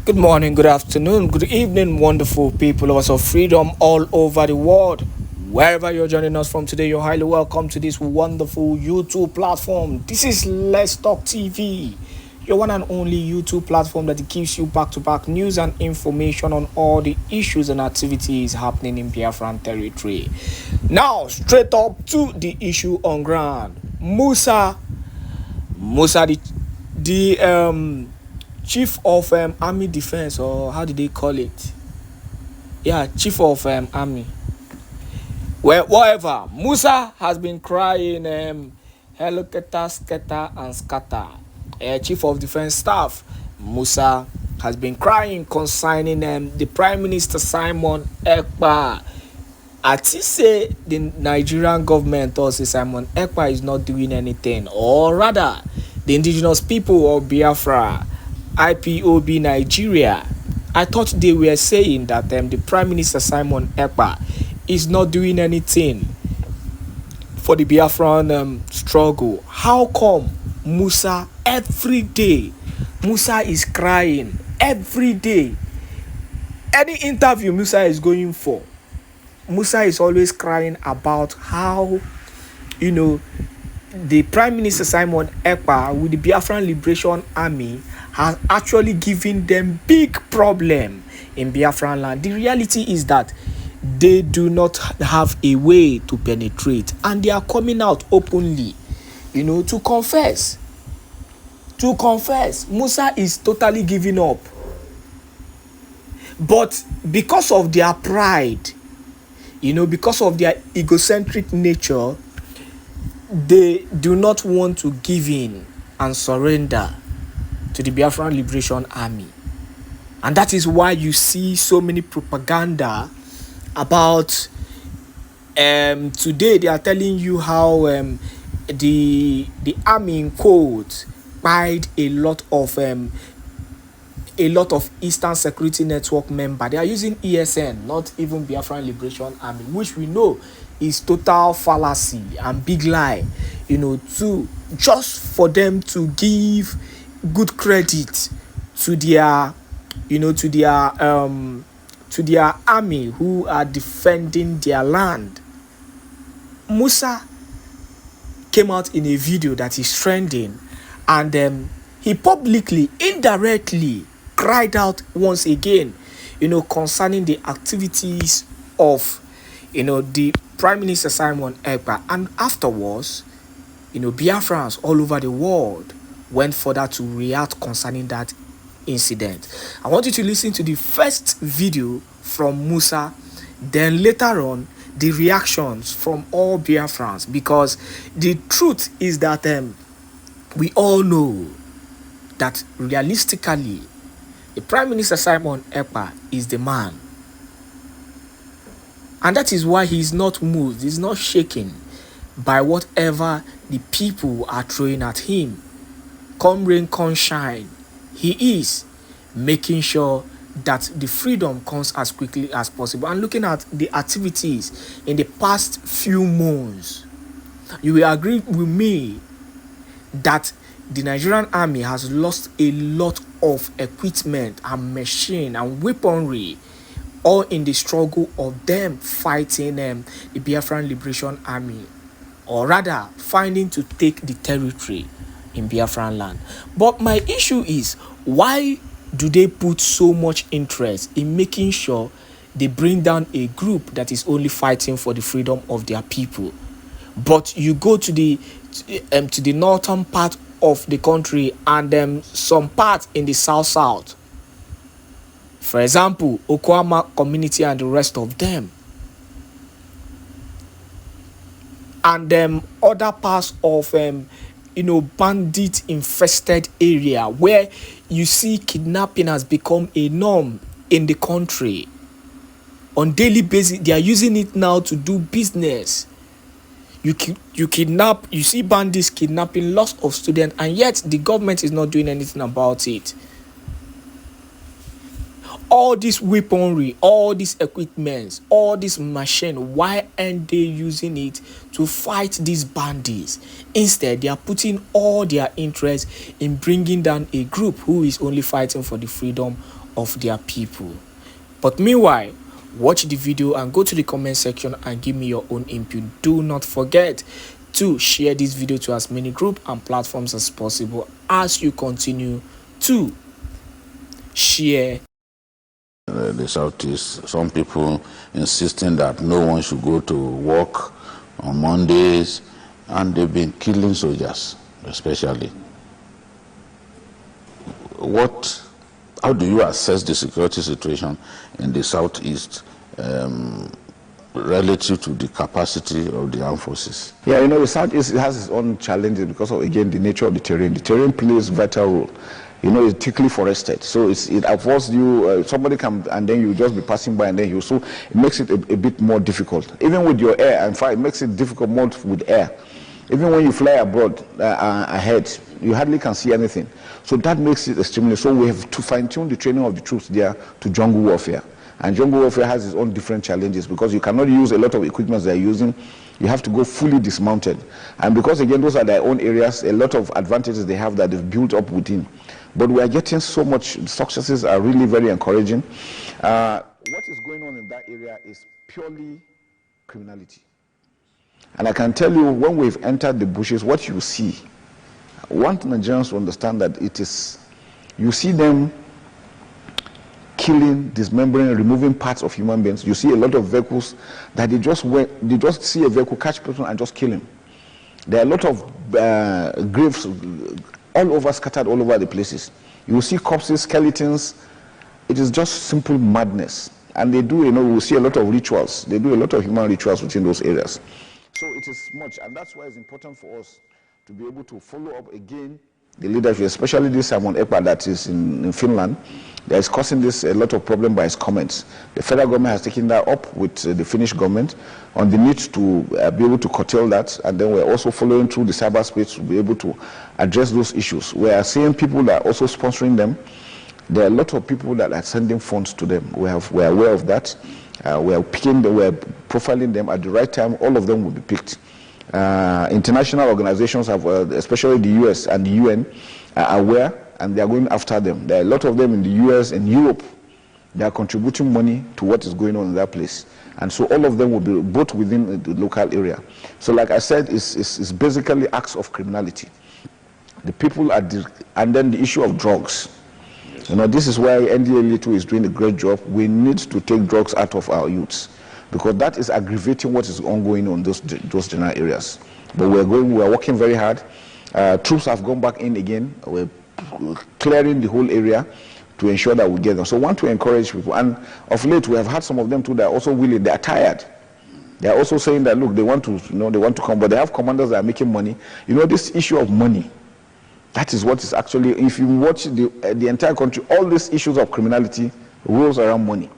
Good morning, good afternoon, good evening, wonderful people, lovers of freedom all over the world. Wherever you're joining us from today, you're highly welcome to this wonderful YouTube platform. This is Let's Talk TV, your one and only YouTube platform that gives you back-to-back news and information on all the issues and activities happening in Biafran territory. Now, straight up to the issue on ground. Musa, the chief of army defense, or how do they call it? Yeah, chief of army. Well, whatever. Musa has been crying, helicopter, scatter and scatter. Chief of defense staff, Musa, has been crying concerning the Prime Minister Simon Èkpá. Say the Nigerian government also Simon Èkpá is not doing anything, or rather, the indigenous people of Biafra, IPOB Nigeria. I thought they were saying that the Prime Minister Simon Èkpá is not doing anything for the Biafran struggle. How come Musa every day? Musa is crying every day. Any interview Musa is going for, Musa is always crying about how, the Prime Minister Simon Èkpá with the Biafran Liberation Army has actually given them big problem in Biafran land. The reality is that they do not have a way to penetrate, and they are coming out openly, to confess. Musa is totally giving up. But because of their pride, because of their egocentric nature, they do not want to give in and surrender to the Biafran Liberation Army. And that is why you see so many propaganda about today they are telling you how the army in quotes buyed a lot of Eastern Security Network members. They are using ESN, not even Biafran Liberation Army, which we know is total fallacy and big lie, to just for them to give good credit to their army who are defending their land. Musa came out in a video that is trending, and he publicly, indirectly cried out once again, concerning the activities of, the Prime Minister Simon Èkpá. And afterwards, Biafrans all over the world went further to react concerning that incident. I want you to listen to the first video from Musa, then later on the reactions from all Biafrans, because the truth is that we all know that realistically the Prime Minister Simon Èkpá is the man, and that is why he is not moved, he's not shaken by whatever the people are throwing at him. Come rain, come shine, he is making sure that the freedom comes as quickly as possible. And looking at the activities in the past few months, you will agree with me that the Nigerian army has lost a lot of equipment and machine and weaponry, all in the struggle of them fighting the Biafran Liberation Army, or rather finding to take the territory in Biafran land. But my issue is, why do they put so much interest in making sure they bring down a group that is only fighting for the freedom of their people? But you go to the northern part of the country and some parts in the south, for example, Okwama community and the rest of them, and other parts of bandit infested area where you see kidnapping has become a norm in the country on daily basis. They are using it now to do business. You kidnap, you see bandits kidnapping lots of students, and yet the government is not doing anything about it. all this weaponry, all these equipments, all this machine, why aren't they using it to fight these bandits? Instead, they are putting all their interest in bringing down a group who is only fighting for the freedom of their people. But meanwhile, watch the video and go to the comment section and give me your own input. Do not forget to share this video to as many groups and platforms as possible as you continue to share. The Southeast, some people insisting that no one should go to work on Mondays, and they've been killing soldiers, especially. How do you assess the security situation in the Southeast relative to the capacity of the armed forces? Yeah, the Southeast has its own challenges because of, again, the nature of the terrain. The terrain plays a vital role. It's thickly forested, so it affords you, somebody can, and then you just be passing by, and then so it makes it a bit more difficult. Even with your air, in fact, it makes it difficult more with air. Even when you fly abroad ahead, you hardly can see anything. So that makes it extremely, so we have to fine-tune the training of the troops there to jungle warfare. And jungle warfare has its own different challenges because you cannot use a lot of equipment they're using. You have to go fully dismounted. And because, again, those are their own areas, a lot of advantages they have that they've built up within. But we are getting so much, successes are really very encouraging. What is going on in that area is purely criminality. And I can tell you, when we've entered the bushes, what you see, I want Nigerians to understand that it is, you see them killing, dismembering, removing parts of human beings. You see a lot of vehicles that they just see a vehicle, catch person and just kill him. There are a lot of graves all over, scattered all over the places. You see corpses, skeletons. It is just simple madness. And they do, we see a lot of rituals. They do a lot of human rituals within those areas. So it is much, and that's why it's important for us to be able to follow up again the leadership, especially this Èkpá that is in Finland, that is causing this a lot of problem by his comments. The federal government has taken that up with the Finnish government on the need to be able to curtail that, and then we're also following through the cyberspace to be able to address those issues. We are seeing people that are also sponsoring them. There are a lot of people that are sending funds to them. We are aware of that. We are profiling them at the right time. All of them will be picked. International organizations have, especially the US and the UN, are aware, and they are going after them. There are a lot of them in the US and Europe. They are contributing money to what is going on in that place. And so all of them will be both within the local area. So like I said, it's basically acts of criminality. The people are, and then the issue of drugs. This is why NDLA2 is doing a great job. We need to take drugs out of our youths, because that is aggravating what is ongoing on those general areas. But we are working very hard. Troops have gone back in again. We're clearing the whole area to ensure that we get them. So I want to encourage people. And of late, we have had some of them too that are also willing. They are tired. They are also saying that, look, they want to, they want to come, but they have commanders that are making money. This issue of money, that is what is actually, if you watch the entire country, all these issues of criminality rolls around money.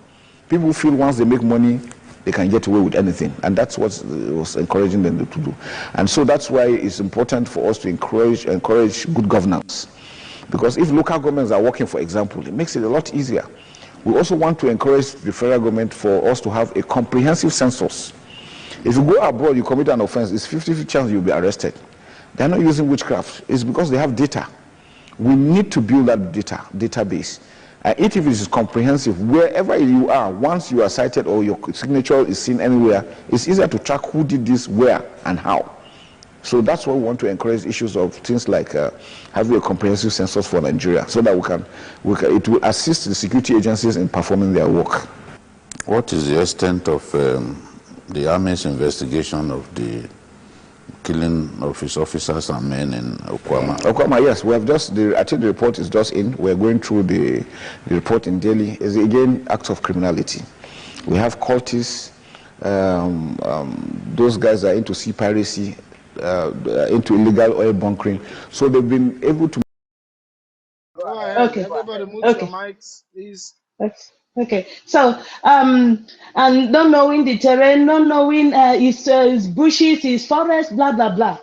People feel once they make money, they can get away with anything, and that's what was encouraging them to do. And so that's why it's important for us to encourage good governance, because if local governments are working, for example, it makes it a lot easier. We also want to encourage the federal government for us to have a comprehensive census. If you go abroad, you commit an offense, it's 50-50 chance you'll be arrested. They're not using witchcraft. It's because they have data. We need to build that database. If it is comprehensive, wherever you are, once you are cited or your signature is seen anywhere, it's easier to track who did this, where, and how. So that's why we want to encourage issues of things like having a comprehensive census for Nigeria, so that it will assist the security agencies in performing their work. What is the extent of the Army's investigation of the killing of his officers and men in Èkpá, yes, we have just, I think the report is just in. We're going through the report in Delhi. It's again acts of criminality. We have cultists, those guys are into sea piracy, into illegal oil bunkering. So they've been able to. Okay. Everybody move your mics, please. Okay, so and not knowing the terrain, not knowing it's bushes, it's forest, blah blah blah.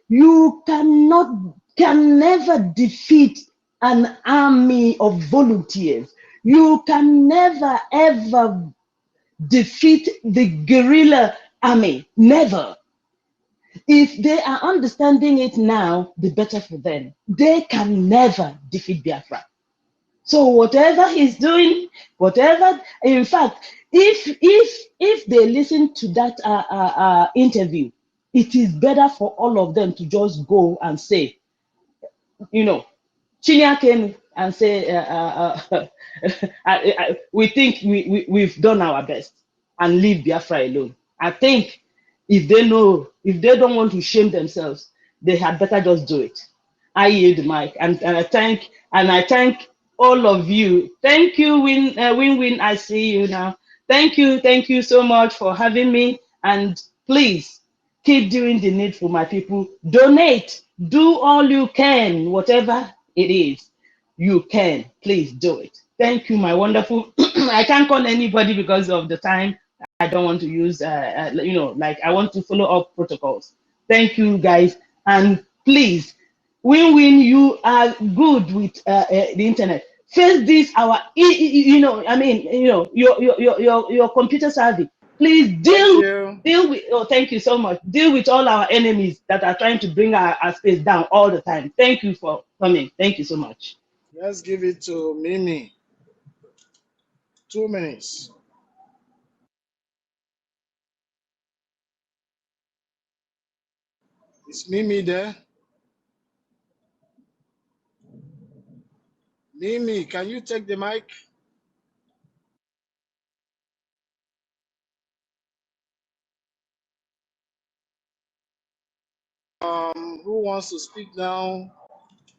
You can never defeat an army of volunteers. You can never, ever defeat the guerrilla army. Never. If they are understanding it now, the better for them. They can never defeat Biafra. So whatever he's doing, whatever, in fact, if they listen to that interview, it is better for all of them to just go and say, you know, Chinya came and say, we think we've done our best, and leave Biafra alone. I think if they know, if they don't want to shame themselves, they had better just do it. I yield the mic, and I thank all of you. Thank you, Win. I see you now. Thank you so much for having me, and please keep doing the needful, my people. Donate, do all you can, whatever it is you can. Please do it. Thank you, my wonderful. I can't call anybody because of the time. I don't want to use, like I want to follow up protocols. Thank you, guys, and please, Win, you are good with the internet. Face this, your computer savvy. Please deal with. Oh, thank you so much. Deal with all our enemies that are trying to bring our space down all the time. Thank you for coming. Thank you so much. Let's give it to Mimi. 2 minutes. Is Mimi there? Mimi, can you take the mic? Who wants to speak now?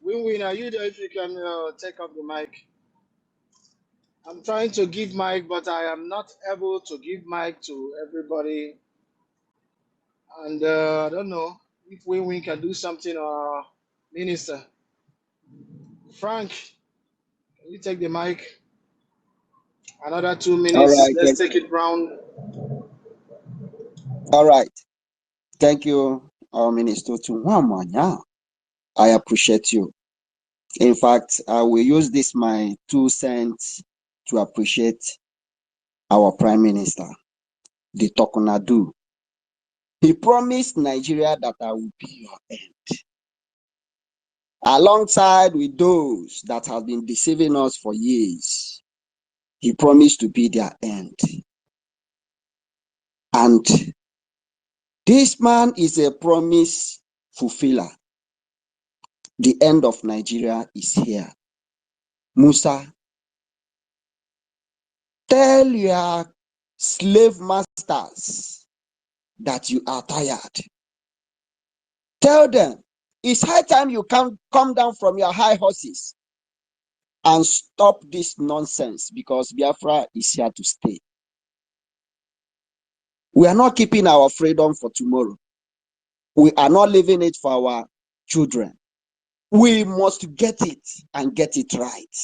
Win, are you there? If you can take up the mic. I'm trying to give mic, but I am not able to give mic to everybody. And I don't know if Win can do something, or Minister. Frank, can you take the mic? Another 2 minutes. All right, Let's take it round. All right. Thank you, our Minister Tunwamanya. I appreciate you. In fact, I will use this my 2 cents to appreciate our Prime Minister, the Tokunadu. He promised Nigeria that I will be your end. Alongside with those that have been deceiving us for years, he promised to be their end. And this man is a promise fulfiller. The end of Nigeria is here. Musa, tell your slave masters that you are tired. Tell them it's high time you come down from your high horses and stop this nonsense, because Biafra is here to stay. We are not keeping our freedom for tomorrow. We are not leaving it for our children. We must get it and get it right.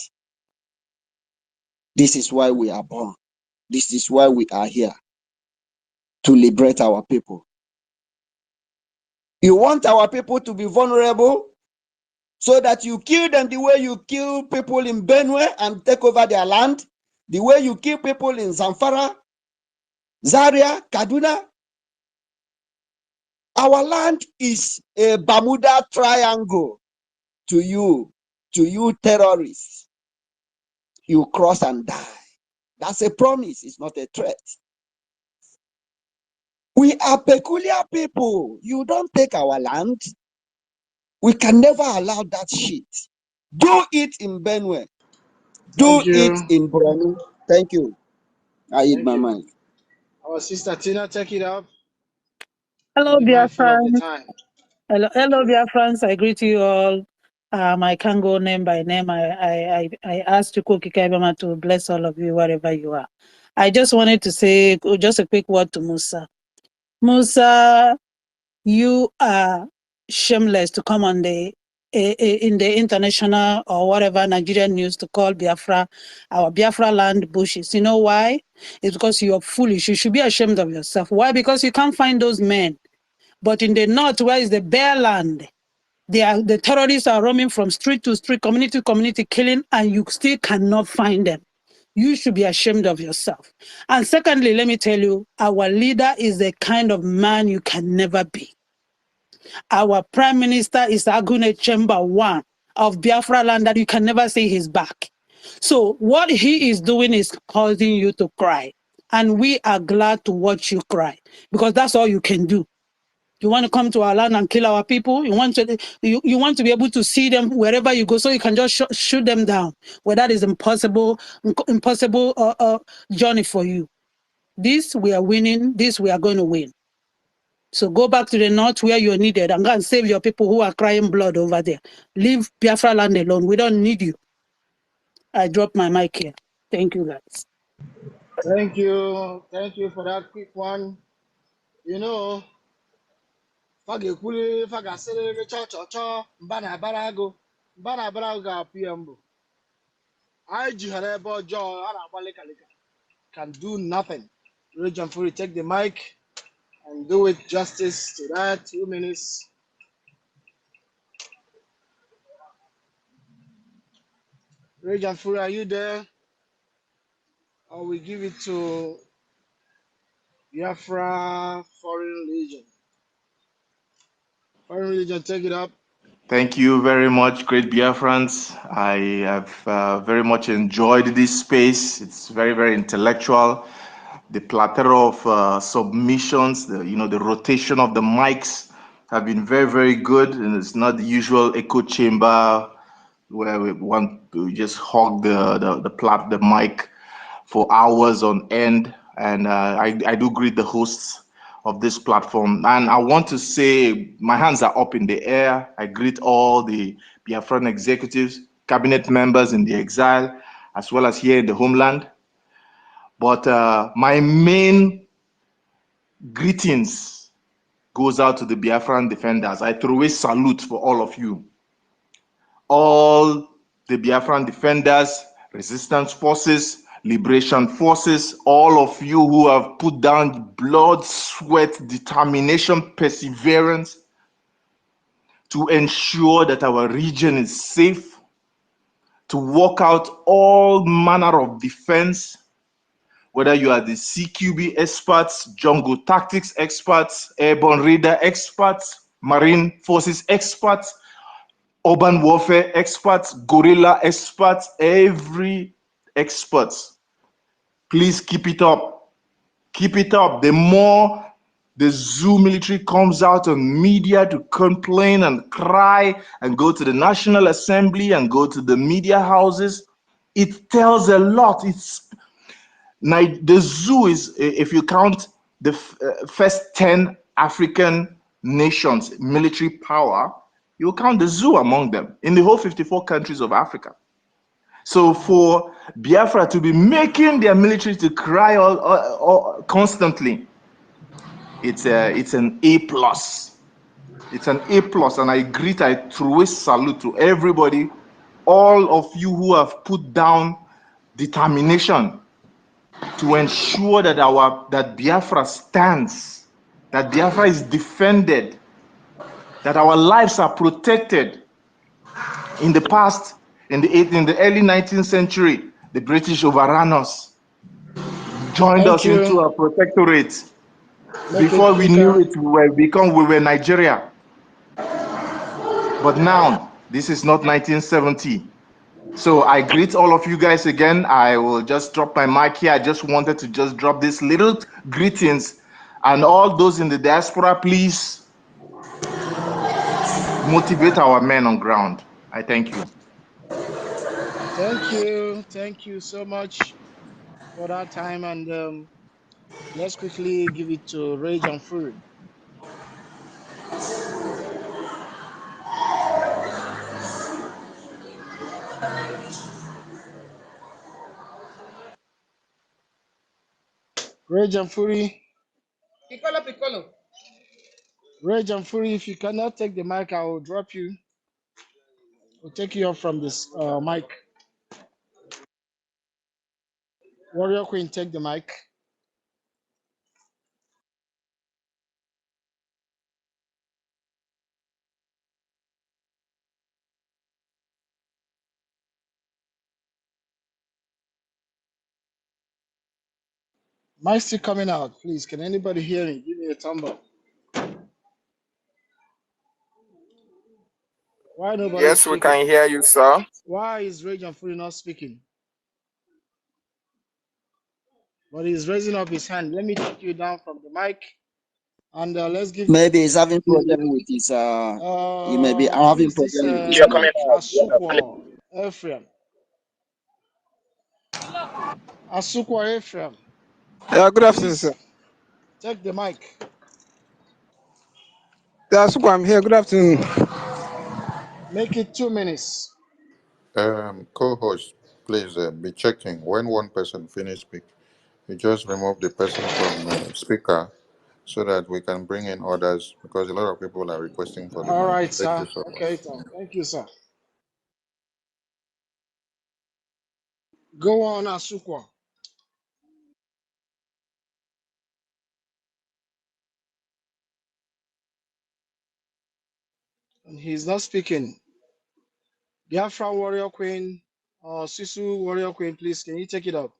This is why we are born. This is why we are here, to liberate our people. You want our people to be vulnerable so that you kill them the way you kill people in Benue and take over their land, the way you kill people in Zamfara, Zaria, Kaduna. Our land is a Bermuda Triangle to you terrorists. You cross and die. That's a promise, it's not a threat. We are peculiar people. You don't take our land. We can never allow that shit. Do it in Benue. Do it in Borno. Thank you. I eat my mind. Our sister Tina, take it up. Hello, Biafran. Hello, Biafrans. I greet you all. I can't go name by name. I asked Chukwuka Ibema to bless all of you wherever you are. I just wanted to say just a quick word to Musa. Musa, you are shameless to come on in the international or whatever Nigerian news to call Biafra, our Biafra land bushes. You know why? It's because you're foolish. You should be ashamed of yourself. Why? Because you can't find those men. But in the north, where is the bare land, the terrorists are roaming from street to street, community to community, killing, and you still cannot find them. You should be ashamed of yourself. And secondly, let me tell you, our leader is the kind of man you can never be. Our prime minister is Agune Chamber 1 of Biafra land that you can never see his back. So what he is doing is causing you to cry. And we are glad to watch you cry because that's all you can do. You want to come to our land and kill our people? You want to be able to see them wherever you go so you can just shoot them down. Well, that is impossible journey for you. This we are winning. This we are going to win. So go back to the north where you're needed and go and save your people who are crying blood over there. Leave Biafra land alone. We don't need you. I dropped my mic here. Thank you, guys. Thank you. Thank you for that quick one. You know, can do nothing. Region Fury, take the mic and do it justice to that. 2 minutes. Region Fury, are you there? Or we give it to Biafra Foreign Legion. Foreign Legion, take it up. Thank you very much, great Biafrans. I have very much enjoyed this space. It's very, very intellectual. The plethora of submissions, the rotation of the mics have been very, very good. And it's not the usual echo chamber where we want to just hog the mic for hours on end. And I do greet the hosts of this platform. And I want to say my hands are up in the air. I greet all the Biafran executives, cabinet members in the exile, as well as here in the homeland. But my main greetings goes out to the Biafran defenders. I throw a salute for all of you. All the Biafran defenders, resistance forces, liberation forces, all of you who have put down blood, sweat, determination, perseverance to ensure that our region is safe, to work out all manner of defense, whether you are the CQB experts, jungle tactics experts, airborne radar experts, marine forces experts, urban warfare experts, guerrilla experts, every expert. Please keep it up. Keep it up. The more the zoo military comes out on media to complain and cry and go to the National Assembly and go to the media houses, it tells a lot. The zoo is, if you count the first 10 African nations, military power, you count the zoo among them in the whole 54 countries of Africa. So for Biafra to be making their military to cry constantly, it's an A plus. It's an A plus, and I throw a salute to everybody, all of you who have put down determination to ensure that that Biafra stands, that Biafra is defended, that our lives are protected. In the past, in the early 19th century, the British overran us, joined us into a protectorate. Before we knew it, we were Nigeria. But now, this is not 1970. So I greet all of you guys again. I will just drop my mic here. I just wanted to just drop these little greetings. And all those in the diaspora, please motivate our men on ground. I thank you. Thank you. Thank you so much for that time. And let's quickly give it to Rage and Fury. Rage and Fury. Piccolo. Rage and Fury, if you cannot take the mic, I will drop you. We'll take you off from this mic. Warrior Queen, take the mic. Mike still coming out. Please, can anybody hear me? Give me a thumb up. Why nobody Yes, we speaking? can hear you, sir. Why is Rage and Fury not speaking? But he's raising up his hand. Let me take you down from the mic, and let's give. Maybe he's having problem with his. He may be having problem with his mic. Àțțàçķ Ephraim. Àțțàçķ Ephraim. Yeah, good afternoon, sir. Take the mic. Yeah, Suku, I'm here. Good afternoon. Make it 2 minutes. Co-host, please be checking when one person finish speak. You just remove the person from speaker so that we can bring in others because a lot of people are requesting for the All mic. right, Thank sir. you so much. Okay, thank you, sir. Go on, Àțțàçķ. And he's not speaking. Biafran Warrior Queen, Sisu Warrior Queen, please, can you take it up?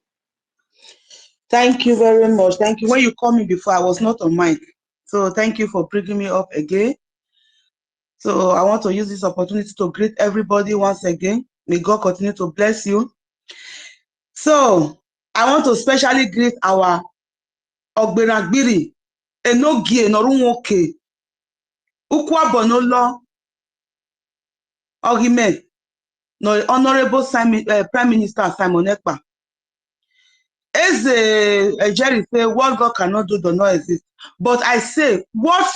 Thank you very much. Thank you. When you called me before, I was not on mic. So thank you for bringing me up again. So I want to use this opportunity to greet everybody once again. May God continue to bless you. So I want to especially greet our Ogberagbiri, Enogie, Norunwoke, Ukwabonolo, Ogime, no Honorable Prime Minister Simon Èkpá. As a Jerry say, what God cannot do does not exist. But I say, what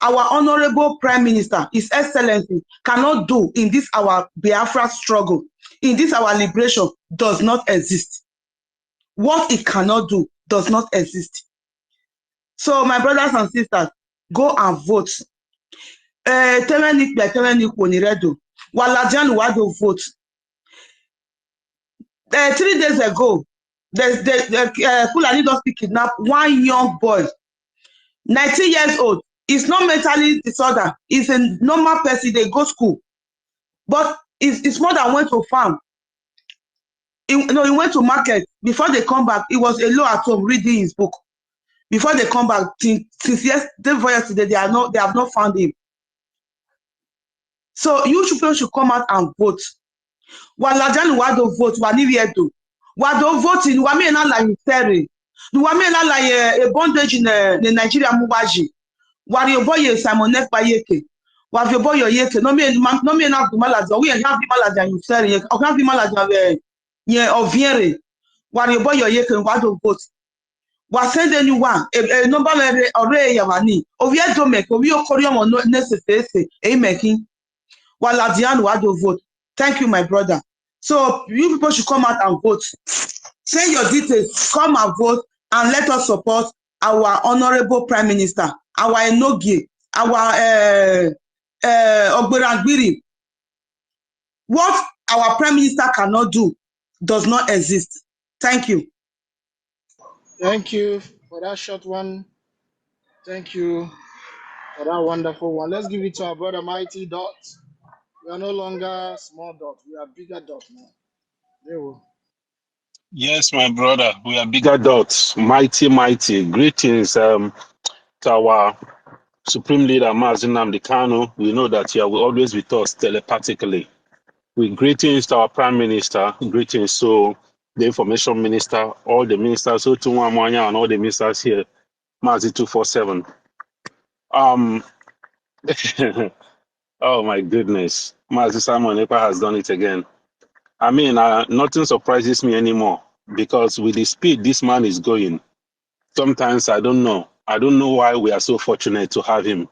our Honorable Prime Minister, His Excellency, cannot do in this our Biafra struggle, in this our liberation, does not exist. What it cannot do does not exist. So, my brothers and sisters, go and vote. 3 days ago, Fulani just kidnapped one young boy, 19 years old. He's not mentally disordered. He's a normal person. They go school. But it's more than went to farm. He went to market. Before they come back, he was alone at home reading his book. Before they come back, since yesterday, they have not found him. So you people should come out and vote. Walajani wado vote, waniviedo. Wado voting, wamena la yusere. Wamena la a bondage in Nigeria muwaji. Wari oboye Simon Èkpá yeke. Wavi oboye yeke. No me na malaja. We have malaja yusere. O have malaja ye oviere. Wari oboye yeke wado vote. Wa send anyone a number ore yawani. Oviedo make ovi okori mo necessary e making. Waladian wado vote. Thank you, my brother. So you people should come out and vote. Send your details, come and vote, and let us support our Honorable Prime Minister, our Enogie, our Ogberagbiri. What our Prime Minister cannot do does not exist. Thank you. Thank you for that short one. Thank you for that wonderful one. Let's give it to our brother Mighty Dot. We are no longer small dot. We are bigger dot now. There we go. Yes, my brother. We are bigger dots. Mighty. Greetings to our Supreme Leader, Mazi Nnamdi Kanu. We know that you will always be with us telepathically. With greetings to our Prime Minister, greetings to the Information Minister, all the ministers, so to Mwanya and all the ministers here, Mazi 247. Oh my goodness. Mazi Simon Èkpá has done it again. I mean, nothing surprises me anymore because with the speed this man is going, sometimes I don't know. I don't know why we are so fortunate to have him,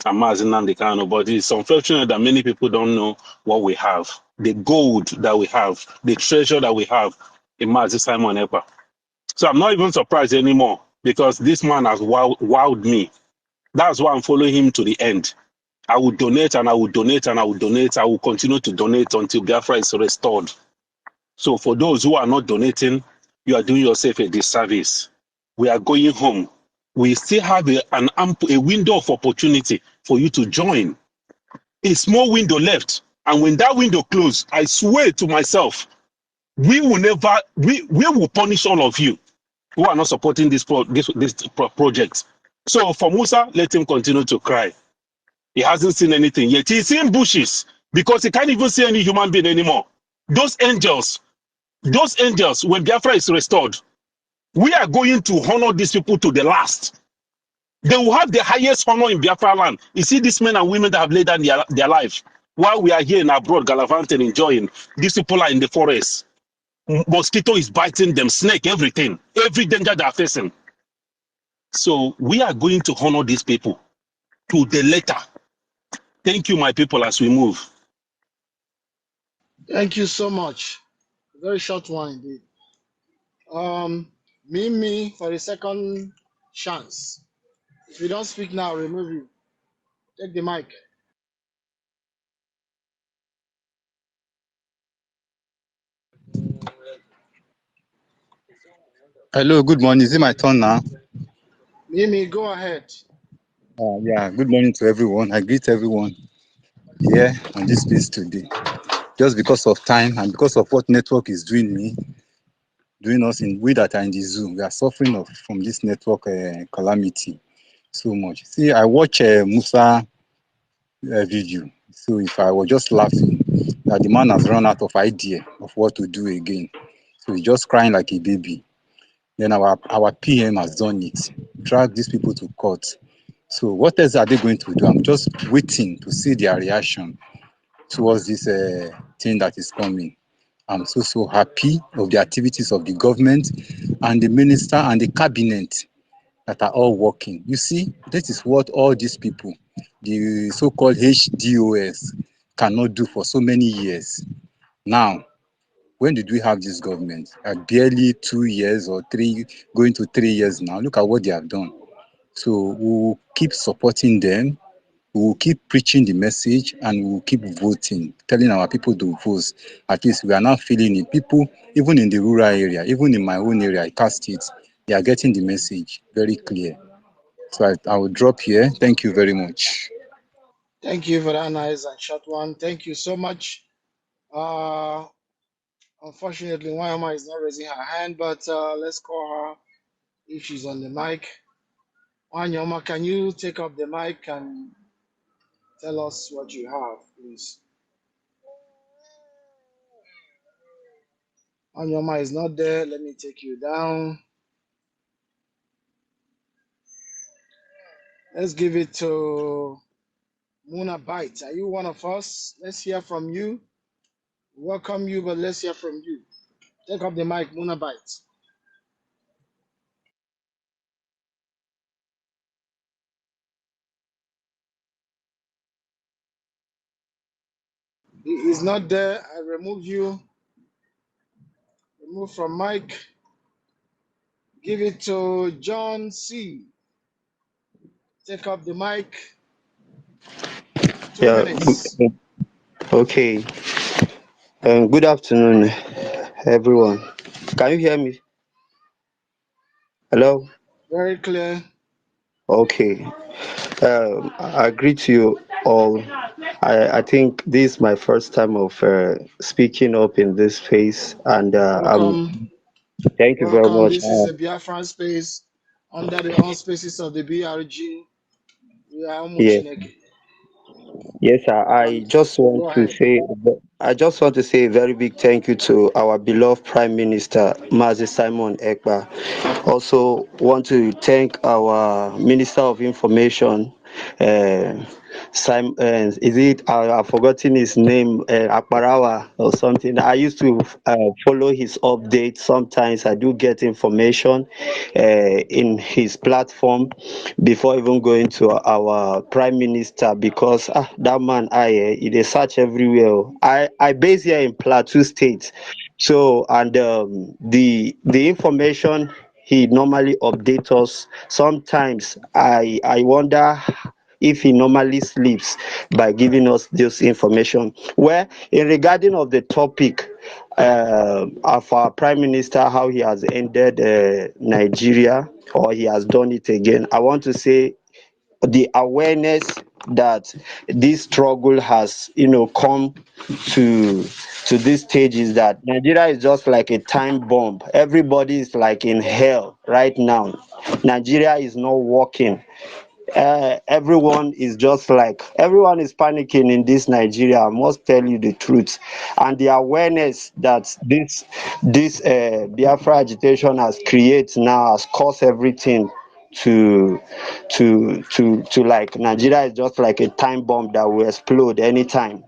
Mazi Nnamdi Kanu, but it's unfortunate that many people don't know what we have, the gold that we have, the treasure that we have in Mazi Simon Èkpá. So I'm not even surprised anymore because this man has wowed me. That's why I'm following him to the end. I will donate and I will donate and I will donate. I will continue to donate until Biafra is restored. So for those who are not donating, you are doing yourself a disservice. We are going home. We still have a window of opportunity for you to join. A small window left. And when that window closes, I swear to myself, we will punish all of you. who are not supporting this project. So for Musa, let him continue to cry. He hasn't seen anything yet. He's seeing bushes because he can't even see any human being anymore. Those angels, when Biafra is restored, we are going to honor these people to the last. They will have the highest honor in Biafra land. You see these men and women that have laid down their life while we are here in abroad, gallivanting, enjoying. These people are in the forest. Mosquito is biting them, snake, everything, every danger they are facing. So we are going to honor these people to the letter. Thank you, my people, as we move. Thank you so much. Very short one indeed. Mimi for the second chance. If you don't speak now, I'll remove you. Take the mic. Hello, good morning. Is it my turn now? Mimi, go ahead. Yeah, good morning to everyone. I greet everyone here on this space today. Just because of time and because of what network is doing us in we that are in the Zoom, we are suffering from this network calamity so much. See, I watch Musa video. So if I was just laughing, that the man has run out of idea of what to do again. So he's just crying like a baby. Then our PM has done it, drag these people to court. So what else are they going to do? I'm just waiting to see their reaction towards this thing that is coming. I'm so happy of the activities of the government and the minister and the cabinet that are all working. You see, this is what all these people, the so-called HDOS, cannot do for so many years. Now, when did we have this government? Barely 2 years or 3, going to 3 years now. Look at what they have done. So we will keep supporting them. We will keep preaching the message and we will keep voting, telling our people to vote. At least we are now feeling it. People, even in the rural area, even in my own area, Èkpá State, they are getting the message very clear. So I will drop here. Thank you very much. Thank you for that nice and short one. Thank you so much. Unfortunately, Wayama is not raising her hand, but let's call her if she's on the mic. Wanyama, can you take up the mic and tell us what you have, please? Wanyama is not there. Let me take you down. Let's give it to Muna Bite. Are you one of us? Let's hear from you. Welcome you, but let's hear from you. Take up the mic, Muna Bite. He is not there. I remove you. Remove from mic. Give it to John C. Take up the mic. 2 minutes. Okay. Good afternoon, everyone. Can you hear me? Hello? Very clear. Okay. I greet you all. I think this is my first time of speaking up in this space, and thank you very Welcome. much. This is a Biafran space under the auspices of the BRG. We are Yes. Chineke. Yes, sir. Go ahead. I just want to say a very big thank you to our beloved Prime Minister, Mazi Simon Èkpá. Also want to thank our Minister of Information, Simon, I've forgotten his name, Akbarawa or something. I used to follow his updates. Sometimes I do get information in his platform before even going to our Prime Minister, because that man, he dey search everywhere. I base here in Plateau State, so and the information he normally updates us. Sometimes I wonder if he normally sleeps by giving us this information. Well, in regarding of the topic of our Prime Minister, how he has ended Nigeria, or he has done it again, I want to say the awareness that this struggle has come to this stage is that Nigeria is just like a time bomb. Everybody is like in hell. right now. Nigeria is not working. Everyone is panicking in this Nigeria. I must tell you the truth, and the awareness that this Biafra agitation has created now has caused everything to like Nigeria is just like a time bomb that will explode anytime.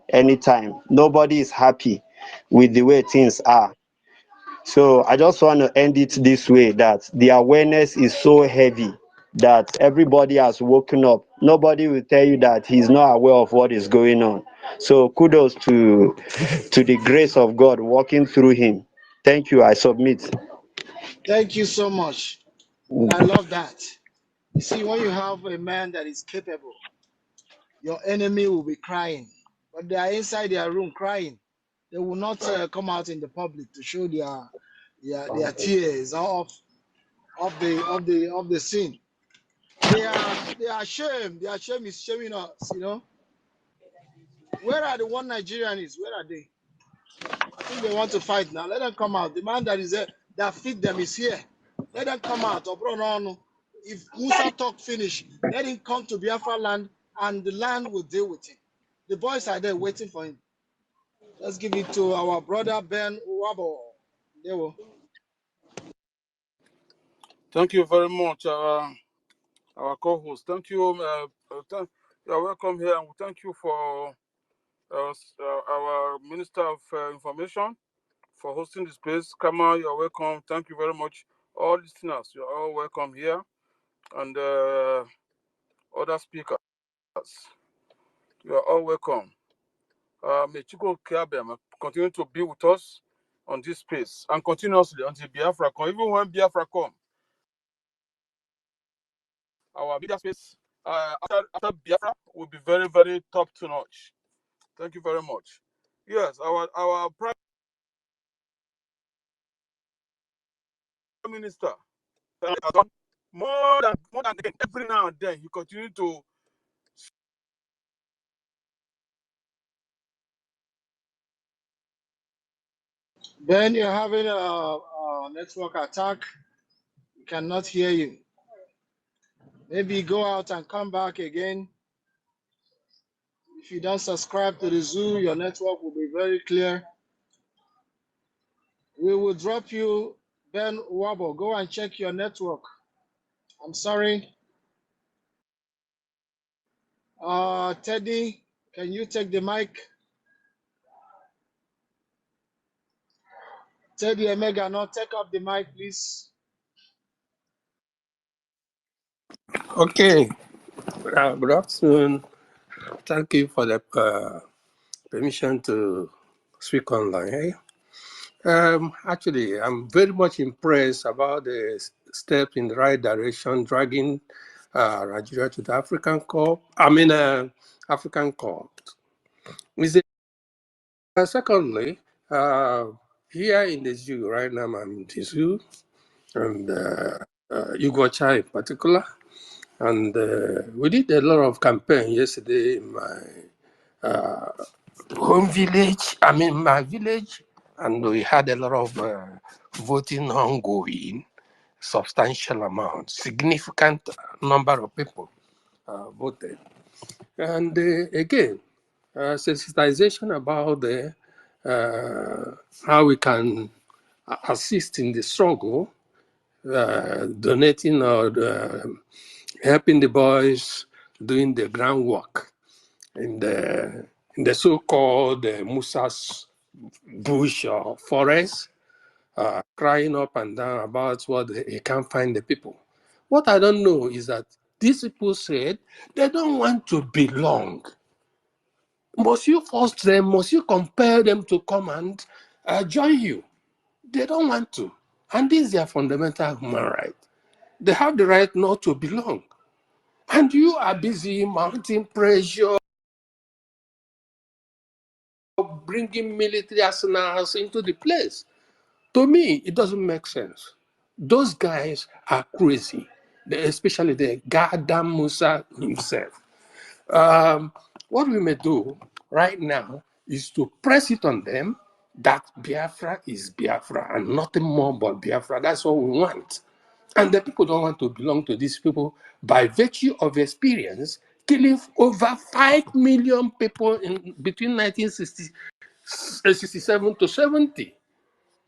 Nobody is happy with the way things are. So I just want to end it this way, that the awareness is so heavy that everybody has woken up. Nobody will tell you that he's not aware of what is going on. So kudos to the grace of God working through him. Thank you. I submit. Thank you so much. And I love that. You see, when you have a man that is capable, your enemy will be crying. But they are inside their room crying. They will not come out in the public to show their tears of the scene. They are ashamed. Their shame is shaming us, you know. Where are the one Nigerians? Where are they? I think they want to fight now. Let them come out. The man that is there that feed them is here. Let them come out. If Musa talk finish, let him come to Biafra land and the land will deal with him. The boys are there waiting for him. Let's give it to our brother Ben Wabo. There we Thank you very much, our co-host. Thank you. You're welcome here, and thank you for our Minister of Information for hosting the space. Kama, you're welcome. Thank you very much. All listeners, you're all welcome here, and other speakers, you are all welcome. May Chico Kiabem continue to be with us on this space and continuously until Biafra come. Even when Biafra come, our media space after Biafra will be very, very top to notch. Thank you very much. Yes, our Prime Minister has done more than again. Every now and then he continues to. Ben, you're having a network attack. We cannot hear you. Maybe go out and come back again. If you don't subscribe to the zoo, your network will be very clear. We will drop you, Ben Wabo. Go and check your network. I'm sorry. Teddy, can you take the mic? Teddy Emega, no, take up the mic, please. Okay. Good afternoon. Thank you for the permission to speak online. Actually, I'm very much impressed about the step in the right direction, dragging Nigeria to the African Cup. African Cup. Secondly, here in the zoo, right now I'm in the zoo, and Ugocha in particular. And we did a lot of campaign yesterday in my home village, my village, and we had a lot of voting ongoing, substantial amount, significant number of people voted. And again, sensitization about how we can assist in the struggle, donating or helping the boys doing the groundwork in the so-called Musa's bush or forest, crying up and down about what he can't find the people. What I don't know is that these people said they don't want to belong. Must you force them? Must you compel them to come and join you? They don't want to. And this is their fundamental human right. They have the right not to belong. And you are busy mounting pressure, bringing military arsenals into the place. To me, it doesn't make sense. Those guys are crazy, especially the goddamn Musa himself. What we may do right now is to press it on them that Biafra is Biafra and nothing more but Biafra. That's what we want. And the people don't want to belong to these people by virtue of experience, killing over 5 million people in between 1967 to 70.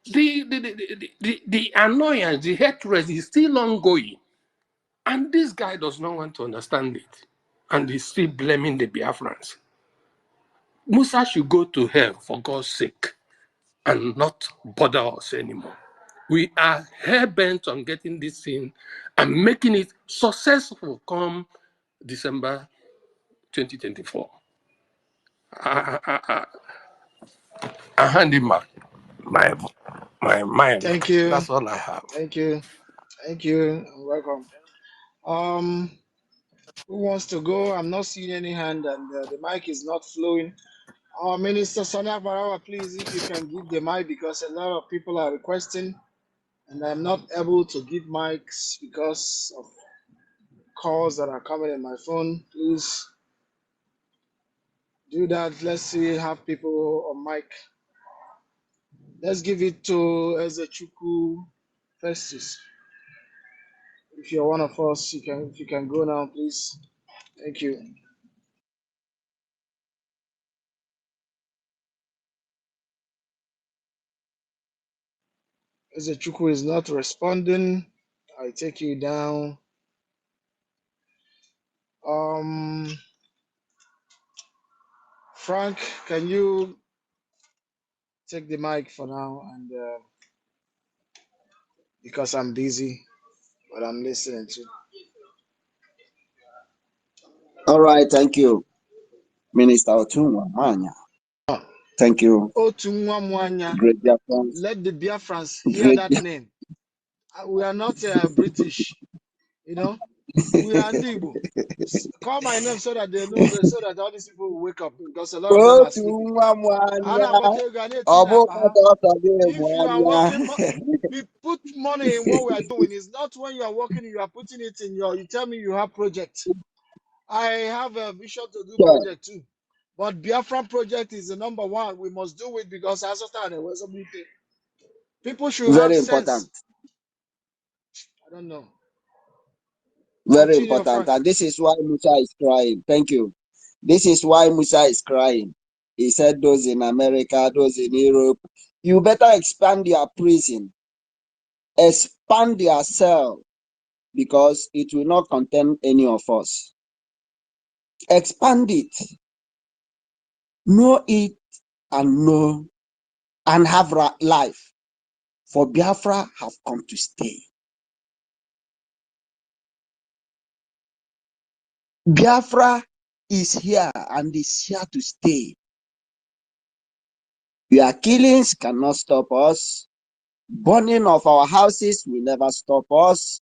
The annoyance, the hatred is still ongoing. And this guy does not want to understand it. And he's still blaming the Biafrans. Musa should go to hell for God's sake and not bother us anymore. We are hell-bent on getting this thing and making it successful come December 2024. I hand him my mind. Thank you. That's all I have. Thank you. Thank you. Welcome. Who wants to go? I'm not seeing any hand, and the mic is not flowing. Minister Sonia Barawa, please, if you can give the mic, because a lot of people are requesting, and I'm not able to give mics because of calls that are coming in my phone. Please do that. Let's see, have people on mic. Let's give it to Àțțàçķ Festus. If you're one of us, if you can go now, please. Thank you. Àțțàçķ is not responding. I take you down. Frank, can you take the mic for now? And because I'm busy, but I'm listening to. All right, thank you, Minister Otunwamanya. Thank you. Otunwamanya. Great Biafrans. Let the Biafrans hear that name. We are not British, you know. We are Ndibo. Call my name so that they know, so that all these people will wake up, because a lot of them are sleeping. If you are working, we put money in what we are doing. It's not when you are working, you are putting it in your. You tell me you have project. I have a vision to do project too, but Biafran project is the number one. We must do it because people should have sense. I don't know. Very important, and this is why Musa is crying. Thank you. This is why Musa is crying. He said those in America, those in Europe, you better expand your prison, expand your cell, because it will not contain any of us. Expand it, know it, and know and have life. For Biafra have come to stay. Biafra is here and is here to stay. Your killings cannot stop us. Burning of our houses will never stop us.